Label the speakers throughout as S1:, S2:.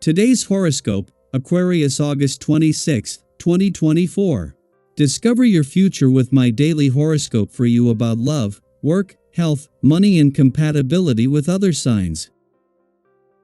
S1: Today's horoscope, Aquarius August 26, 2024. Discover your future with my daily horoscope for you about love, work, health, money and compatibility with other signs.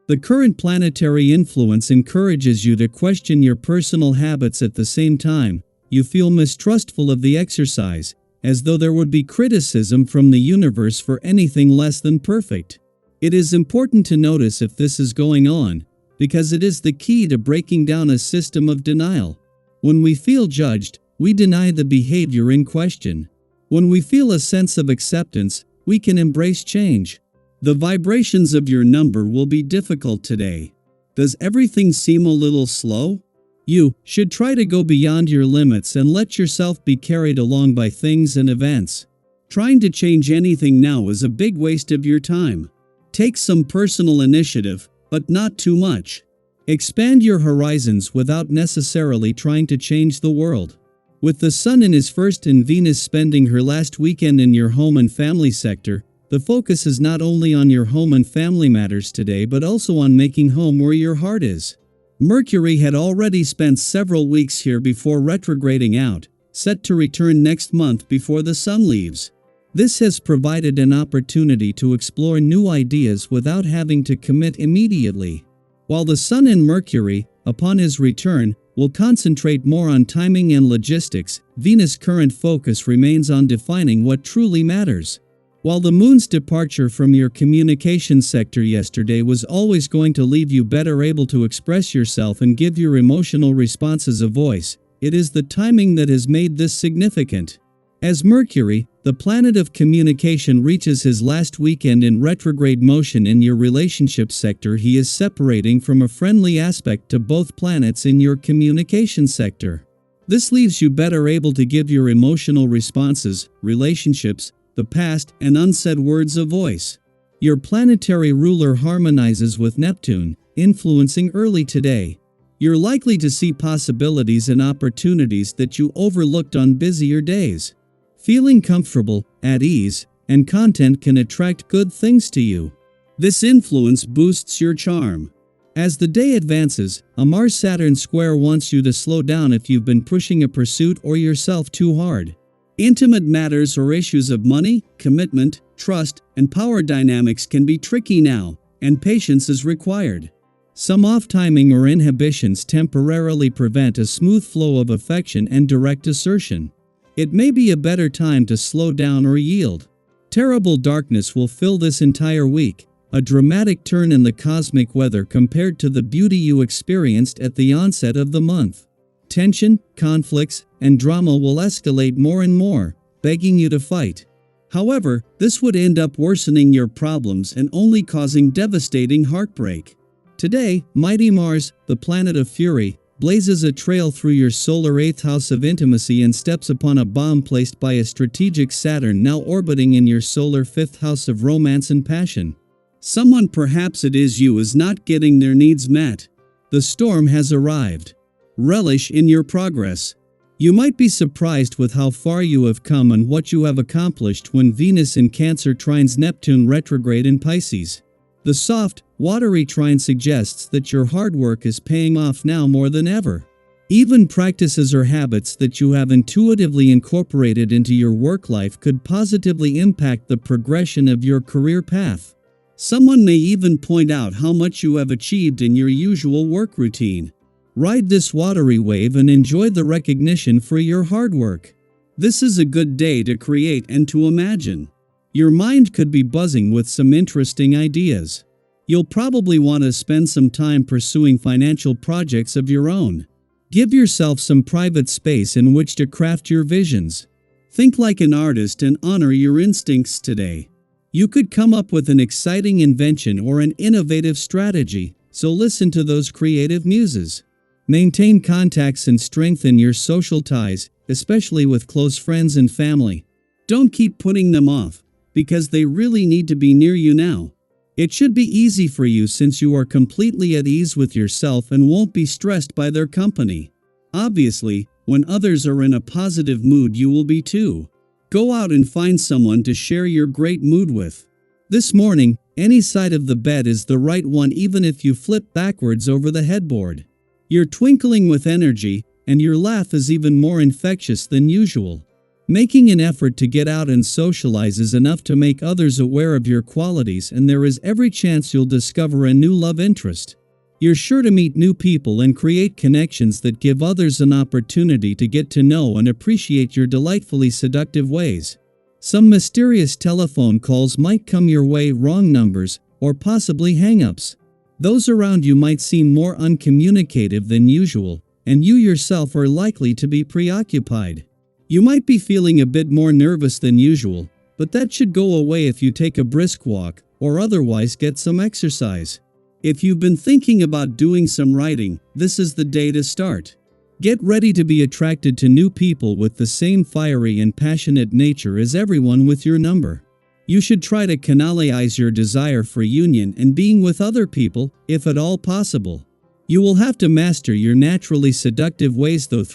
S1: The current planetary influence encourages you to question your personal habits. At the same time, you feel mistrustful of the exercise, as though there would be criticism from the universe for anything less than perfect. It is important to notice if this is going on, because it is the key to breaking down a system of denial. When we feel judged, we deny the behavior in question. When we feel a sense of acceptance, we can embrace change. The vibrations of your number will be difficult today. Does everything seem a little slow? You should try to go beyond your limits and let yourself be carried along by things and events. Trying to change anything now is a big waste of your time. Take some personal initiative, but not too much. Expand your horizons without necessarily trying to change the world. With the Sun in his first and Venus spending her last weekend in your home and family sector, the focus is not only on your home and family matters today but also on making home where your heart is. Mercury had already spent several weeks here before retrograding out, set to return next month before the Sun leaves. This has provided an opportunity to explore new ideas without having to commit immediately. While the Sun and Mercury, upon his return, will concentrate more on timing and logistics, Venus' current focus remains on defining what truly matters. While the Moon's departure from your communication sector yesterday was always going to leave you better able to express yourself and give your emotional responses a voice, it is the timing that has made this significant. As Mercury, the planet of communication, reaches his last weekend in retrograde motion in your relationship sector, he is separating from a friendly aspect to both planets in your communication sector. This leaves you better able to give your emotional responses, relationships, the past, and unsaid words a voice. Your planetary ruler harmonizes with Neptune, influencing early today. You're likely to see possibilities and opportunities that you overlooked on busier days. Feeling comfortable, at ease, and content can attract good things to you. This influence boosts your charm. As the day advances, a Mars-Saturn square wants you to slow down if you've been pushing a pursuit or yourself too hard. Intimate matters or issues of money, commitment, trust, and power dynamics can be tricky now, and patience is required. Some off-timing or inhibitions temporarily prevent a smooth flow of affection and direct assertion. It may be a better time to slow down or yield. Terrible darkness will fill this entire week, a dramatic turn in the cosmic weather compared to the beauty you experienced at the onset of the month. Tension, conflicts, and drama will escalate more and more, begging you to fight. However, this would end up worsening your problems and only causing devastating heartbreak. Today, mighty Mars, the planet of fury, blazes a trail through your solar 8th house of intimacy and steps upon a bomb placed by a strategic Saturn now orbiting in your solar 5th house of romance and passion. Someone, perhaps it is you, is not getting their needs met. The storm has arrived. Relish in your progress. You might be surprised with how far you have come and what you have accomplished when Venus in Cancer trines Neptune retrograde in Pisces. The soft, watery trine suggests that your hard work is paying off now more than ever. Even practices or habits that you have intuitively incorporated into your work life could positively impact the progression of your career path. Someone may even point out how much you have achieved in your usual work routine. Ride this watery wave and enjoy the recognition for your hard work. This is a good day to create and to imagine. Your mind could be buzzing with some interesting ideas. You'll probably want to spend some time pursuing financial projects of your own. Give yourself some private space in which to craft your visions. Think like an artist and honor your instincts today. You could come up with an exciting invention or an innovative strategy, so listen to those creative muses. Maintain contacts and strengthen your social ties, especially with close friends and family. Don't keep putting them off, because they really need to be near you now. It should be easy for you since you are completely at ease with yourself and won't be stressed by their company. Obviously, when others are in a positive mood, you will be too. Go out and find someone to share your great mood with. This morning, Any side of the bed is the right one even if you flip backwards over the headboard. You're twinkling with energy, and your laugh is even more infectious than usual. Making an effort to get out and socialize is enough to make others aware of your qualities, and there is every chance you'll discover a new love interest. You're sure to meet new people and create connections that give others an opportunity to get to know and appreciate your delightfully seductive ways. Some mysterious telephone calls might come your way, wrong numbers, or possibly hang-ups. Those around you might seem more uncommunicative than usual, and you yourself are likely to be preoccupied. You might be feeling a bit more nervous than usual, but that should go away if you take a brisk walk, or otherwise get some exercise. If you've been thinking about doing some writing, this is the day to start. Get ready to be attracted to new people with the same fiery and passionate nature as everyone with your number. You should try to canalize your desire for union and being with other people, if at all possible. You will have to master your naturally seductive ways though,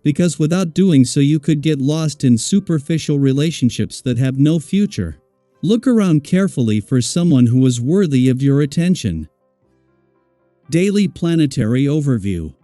S1: because without doing so you could get lost in superficial relationships that have no future. Look around carefully for someone who is worthy of your attention. Daily Planetary Overview.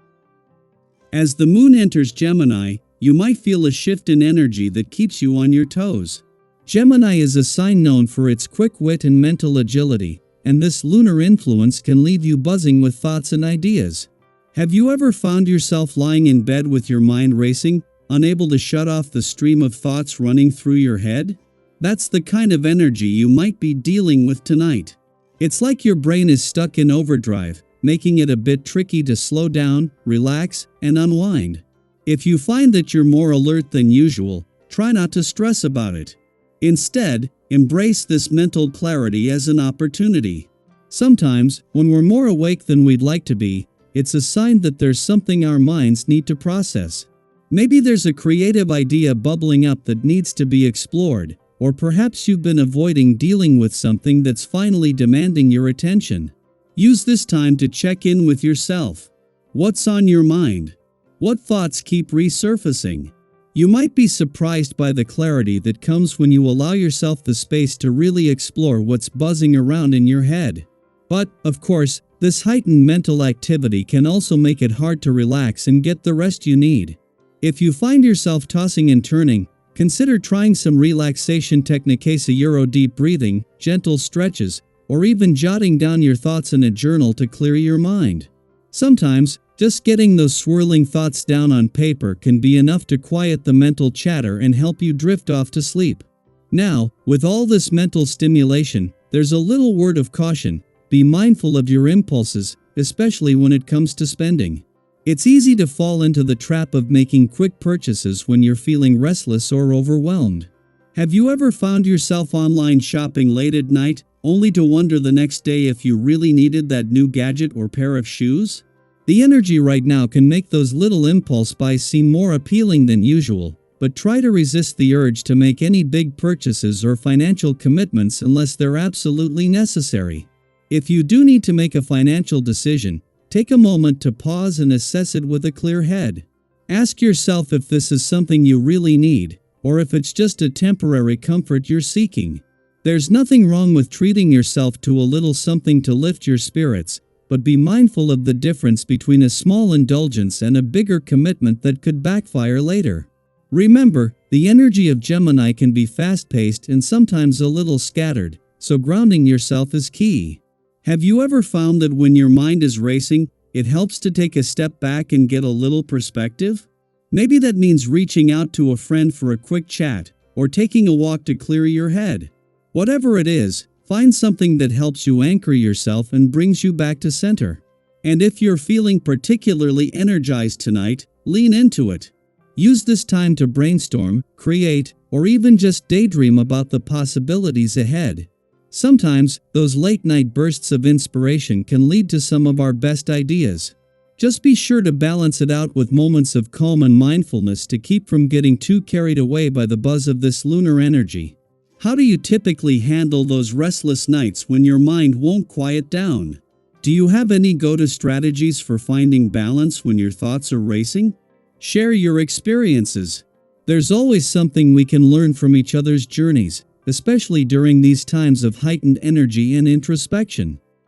S1: As the moon enters Gemini, you might feel a shift in energy that keeps you on your toes. Gemini is a sign known for its quick wit and mental agility, and this lunar influence can leave you buzzing with thoughts and ideas. Have you ever found yourself lying in bed with your mind racing, unable to shut off the stream of thoughts running through your head? That's the kind of energy you might be dealing with tonight. It's like your brain is stuck in overdrive, making it a bit tricky to slow down, relax, and unwind. If you find that you're more alert than usual, try not to stress about it. Instead, embrace this mental clarity as an opportunity. Sometimes, when we're more awake than we'd like to be, it's a sign that there's something our minds need to process. Maybe there's a creative idea bubbling up that needs to be explored, or perhaps you've been avoiding dealing with something that's finally demanding your attention. Use this time to check in with yourself. What's on your mind? What thoughts keep resurfacing? You might be surprised by the clarity that comes when you allow yourself the space to really explore what's buzzing around in your head. But, of course, this heightened mental activity can also make it hard to relax and get the rest you need. If you find yourself tossing and turning, consider trying some relaxation techniques, deep breathing, gentle stretches, or even jotting down your thoughts in a journal to clear your mind. Sometimes, just getting those swirling thoughts down on paper can be enough to quiet the mental chatter and help you drift off to sleep. Now, with all this mental stimulation, there's a little word of caution. Be mindful of your impulses, especially when it comes to spending. It's easy to fall into the trap of making quick purchases when you're feeling restless or overwhelmed. Have you ever found yourself online shopping late at night, only to wonder the next day if you really needed that new gadget or pair of shoes? The energy right now can make those little impulse buys seem more appealing than usual, but try to resist the urge to make any big purchases or financial commitments unless they're absolutely necessary. If you do need to make a financial decision, take a moment to pause and assess it with a clear head. Ask yourself if this is something you really need, or if it's just a temporary comfort you're seeking. There's nothing wrong with treating yourself to a little something to lift your spirits, but be mindful of the difference between a small indulgence and a bigger commitment that could backfire later. Remember, the energy of Gemini can be fast-paced and sometimes a little scattered, so grounding yourself is key. Have you ever found that when your mind is racing, it helps to take a step back and get a little perspective? Maybe that means reaching out to a friend for a quick chat, or taking a walk to clear your head. Whatever it is, find something that helps you anchor yourself and brings you back to center. And if you're feeling particularly energized tonight, lean into it. Use this time to brainstorm, create, or even just daydream about the possibilities ahead. Sometimes, those late-night bursts of inspiration can lead to some of our best ideas. Just be sure to balance it out with moments of calm and mindfulness to keep from getting too carried away by the buzz of this lunar energy. How do you typically handle those restless nights when your mind won't quiet down? Do you have any go-to strategies for finding balance when your thoughts are racing? Share your experiences. There's always something we can learn from each other's journeys, especially during these times of heightened energy and introspection.